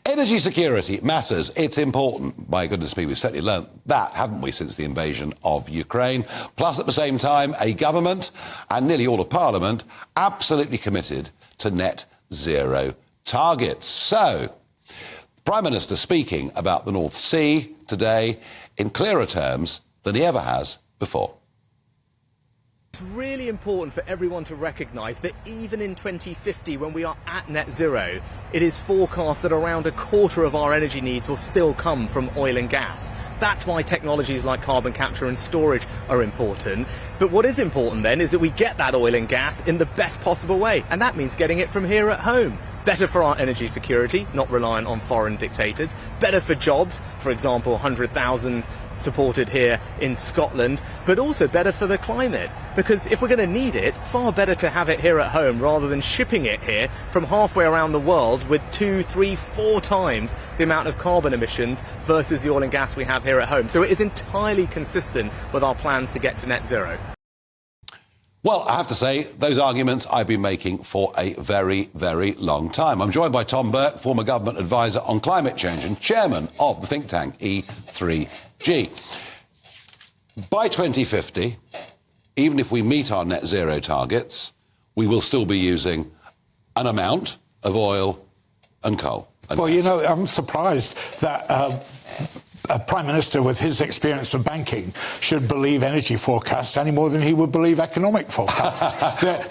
Energy security matters. It's important. My goodness me, we've certainly learnt that, haven't we, since the invasion of Ukraine. Plus, at the same time, a government and nearly all of Parliament absolutely committed to net zero targets. So, Prime Minister speaking about the North Sea today in clearer terms than he ever has before. It's really important for everyone to recognise that even in 2050, when we are at net zero, it is forecast that around a quarter of our energy needs will still come from oil and gas. That's why technologies like carbon capture and storage are important. But what is important then is that we get that oil and gas in the best possible way, and that means getting it from here at home. Better for our energy security, not reliant on foreign dictators. Better for jobs, for example, 100,000 supported here in Scotland, but also better for the climate. Because if we're going to need it, far better to have it here at home rather than shipping it here from halfway around the world with 2, 3, 4 times the amount of carbon emissions versus the oil and gas we have here at home. So it is entirely consistent with our plans to get to net zero. Well, I have to say, those arguments I've been making for a very, very long time. I'm joined by Tom Burke, former government advisor on climate change and chairman of the think tank E3G. By 2050, even if we meet our net zero targets, we will still be using an amount of oil and coal. Well, you know, I'm surprised that a Prime Minister with his experience of banking should believe energy forecasts any more than he would believe economic forecasts.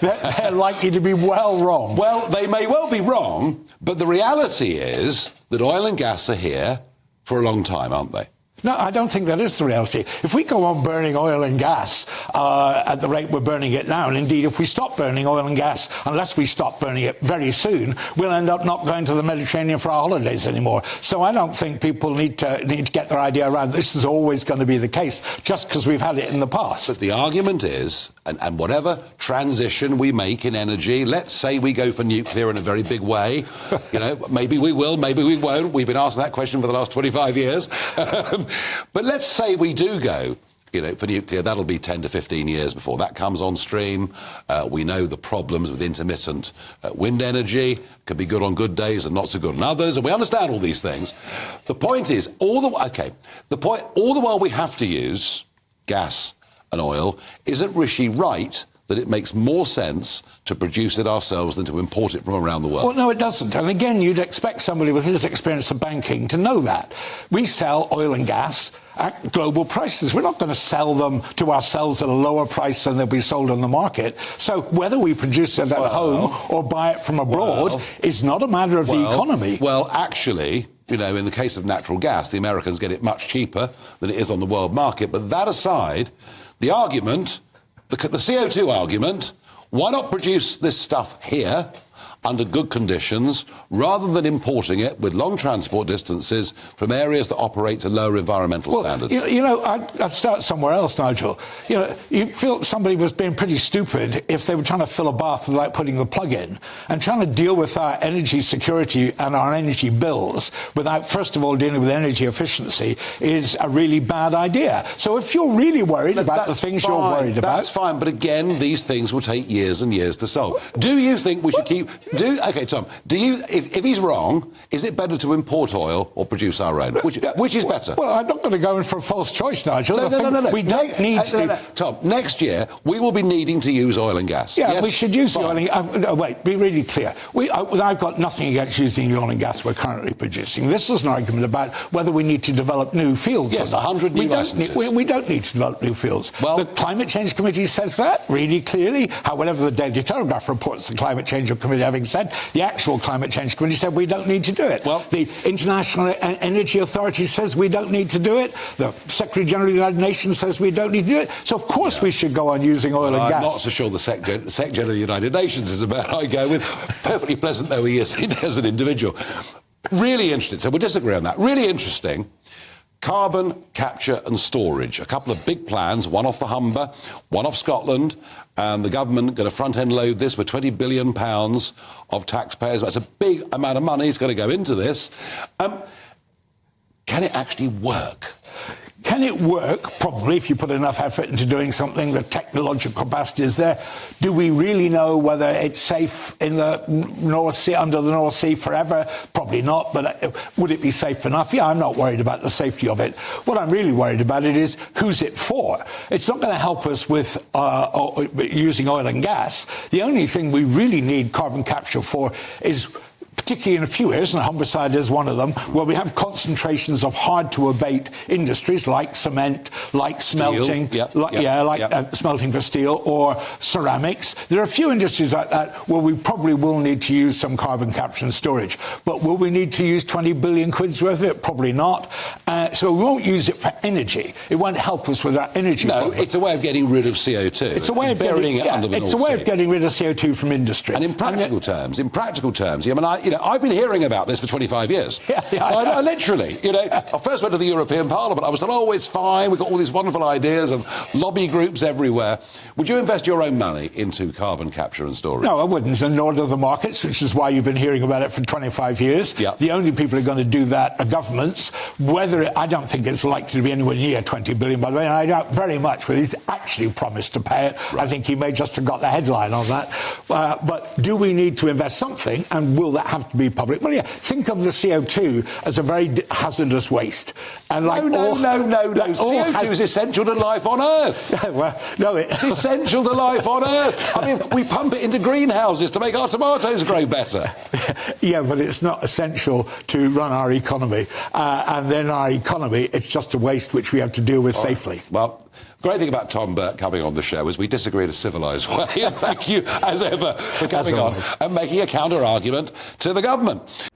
they're likely to be well wrong. Well, they may well be wrong, but the reality is that oil and gas are here for a long time, aren't they? No, I don't think that is the reality. If we go on burning oil and gas at the rate we're burning it now, and indeed if we stop burning oil and gas, unless we stop burning it very soon, we'll end up not going to the Mediterranean for our holidays anymore. So I don't think people need to get their idea around this is always going to be the case, just because we've had it in the past. But the argument is, and whatever transition we make in energy, let's say we go for nuclear in a very big way, you know, maybe we will, maybe we won't. We've been asking that question for the last 25 years. But let's say we do go, you know, for nuclear. That'll be 10 to 15 years before that comes on stream. We know the problems with intermittent wind energy. Can be good on good days and not so good on others, and we understand all these things. The point is, all the while we have to use gas and oil, isn't Rishi right that it makes more sense to produce it ourselves than to import it from around the world? Well, no, it doesn't. And again, you'd expect somebody with his experience of banking to know that. We sell oil and gas at global prices. We're not going to sell them to ourselves at a lower price than they'll be sold on the market. So whether we produce it at home or buy it from abroad is not a matter of the economy. Well, actually, you know, in the case of natural gas, the Americans get it much cheaper than it is on the world market. But that aside, the argument, the CO2 argument, why not produce this stuff here under good conditions rather than importing it with long transport distances from areas that operate to lower environmental standards? You know, I'd start somewhere else, Nigel. You know, you feel somebody was being pretty stupid if they were trying to fill a bath without putting the plug in, and trying to deal with our energy security and our energy bills without, first of all, dealing with energy efficiency is a really bad idea. So if you're really worried about the things you're worried about... That's fine, but again, these things will take years and years to solve. Do you think we should keep... Okay, Tom, if he's wrong, is it better to import oil or produce our own? Which is better? Well, I'm not going to go in for a false choice, Nigel. No. We don't need to... Tom, next year, we will be needing to use oil and gas. Yeah, yes? we should use the oil and gas. No, wait, be really clear. I've got nothing against using the oil and gas we're currently producing. This is an argument about whether we need to develop new fields. Yes, 100 new licenses. We don't need to develop new fields. Well, the Climate Change Committee says that really clearly. However, the Daily Telegraph reports the Climate Change Committee having said the actual Climate Change Committee said we don't need to do it. Well, the International Energy Authority says we don't need to do it. The Secretary General of the United Nations says we don't need to do it. So, of course, we should go on using oil and gas. I'm not so sure the Secretary General of the United Nations is about I go with. Perfectly pleasant though he is as an individual. Really interesting. So we'll disagree on that. Really interesting. Carbon capture and storage. A couple of big plans, one off the Humber, one off Scotland, and the government going to front-end load this with £20 billion of taxpayers. That's a big amount of money that's going to go into this. Can it actually work? Can it work? Probably, if you put enough effort into doing something, the technological capacity is there. Do we really know whether it's safe in the North Sea, under the North Sea forever? Probably not, but would it be safe enough? Yeah, I'm not worried about the safety of it. What I'm really worried about it is who's it for. It's not going to help us with using oil and gas. The only thing we really need carbon capture for is, particularly in a few areas, and Humberside is one of them, where we have concentrations of hard-to-abate industries like cement, like smelting, smelting for steel, or ceramics. There are a few industries like that where we probably will need to use some carbon capture and storage. But will we need to use 20 billion quid's worth of it? Probably not. So we won't use it for energy. It won't help us with our energy problem. It's a way of getting rid of CO2. It's a way of burying it under the North Sea. It's a way of getting rid of CO2 from industry. And in practical terms, I've been hearing about this for 25 years. I literally, I first went to the European Parliament. I was told, oh, it's fine. We've got all these wonderful ideas and lobby groups everywhere. Would you invest your own money into carbon capture and storage? No, I wouldn't, and nor do the markets, which is why you've been hearing about it for 25 years. Yeah. The only people who are going to do that are governments. I don't think it's likely to be anywhere near 20 billion, by the way, and I doubt very much whether he's actually promised to pay it. Right. I think he may just have got the headline on that. But do we need to invest something, and will that have to be public? Well, yeah, think of the CO2 as a very hazardous waste. And no. CO2 is essential to life on Earth. It's essential to life on Earth. I mean, we pump it into greenhouses to make our tomatoes grow better. Yeah, but it's not essential to run our economy. And then our economy, it's just a waste which we have to deal with safely. Right. Well, great thing about Tom Burke coming on the show is we disagree in a civilised way. And thank you, as ever, for coming on and making a counter-argument to the government.